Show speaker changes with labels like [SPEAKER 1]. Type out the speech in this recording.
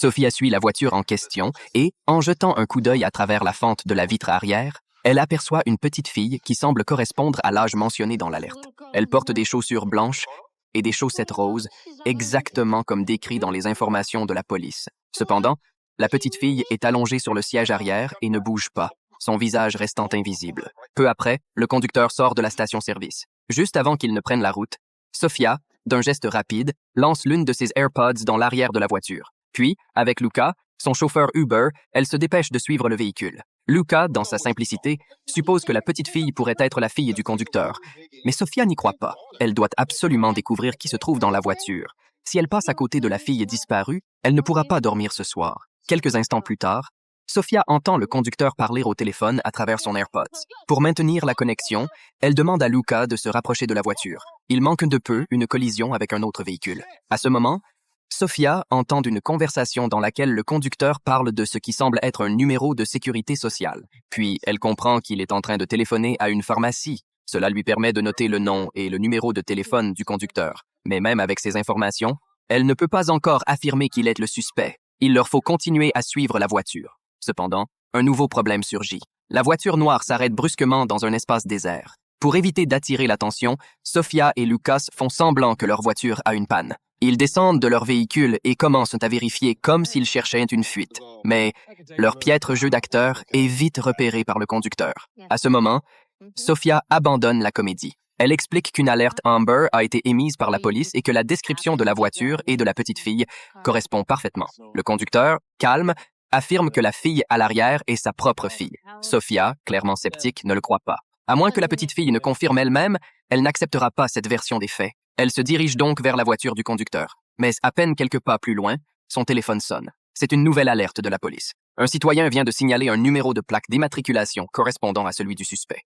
[SPEAKER 1] Sophia suit la voiture en question et, en jetant un coup d'œil à travers la fente de la vitre arrière, elle aperçoit une petite fille qui semble correspondre à l'âge mentionné dans l'alerte. Elle porte des chaussures blanches et des chaussettes roses, exactement comme décrit dans les informations de la police. Cependant, la petite fille est allongée sur le siège arrière et ne bouge pas, son visage restant invisible. Peu après, le conducteur sort de la station-service. Juste avant qu'il ne prenne la route, Sophia, d'un geste rapide, lance l'une de ses AirPods dans l'arrière de la voiture. Puis, avec Luca, son chauffeur Uber, elle se dépêche de suivre le véhicule. Luca, dans sa simplicité, suppose que la petite fille pourrait être la fille du conducteur. Mais Sophia n'y croit pas. Elle doit absolument découvrir qui se trouve dans la voiture. Si elle passe à côté de la fille disparue, elle ne pourra pas dormir ce soir. Quelques instants plus tard, Sophia entend le conducteur parler au téléphone à travers son AirPods. Pour maintenir la connexion, elle demande à Luca de se rapprocher de la voiture. Il manque de peu une collision avec un autre véhicule. À ce moment, Sophia entend une conversation dans laquelle le conducteur parle de ce qui semble être un numéro de sécurité sociale. Puis, elle comprend qu'il est en train de téléphoner à une pharmacie. Cela lui permet de noter le nom et le numéro de téléphone du conducteur. Mais même avec ces informations, elle ne peut pas encore affirmer qu'il est le suspect. Il leur faut continuer à suivre la voiture. Cependant, un nouveau problème surgit. La voiture noire s'arrête brusquement dans un espace désert. Pour éviter d'attirer l'attention, Sophia et Lucas font semblant que leur voiture a une panne. Ils descendent de leur véhicule et commencent à vérifier comme s'ils cherchaient une fuite. Mais leur piètre jeu d'acteur est vite repéré par le conducteur. À ce moment, Sophia abandonne la comédie. Elle explique qu'une alerte Amber a été émise par la police et que la description de la voiture et de la petite fille correspond parfaitement. Le conducteur, calme, affirme que la fille à l'arrière est sa propre fille. Sophia, clairement sceptique, ne le croit pas. À moins que la petite fille ne confirme elle-même, elle n'acceptera pas cette version des faits. Elle se dirige donc vers la voiture du conducteur. Mais à peine quelques pas plus loin, son téléphone sonne. C'est une nouvelle alerte de la police. Un citoyen vient de signaler un numéro de plaque d'immatriculation correspondant à celui du suspect.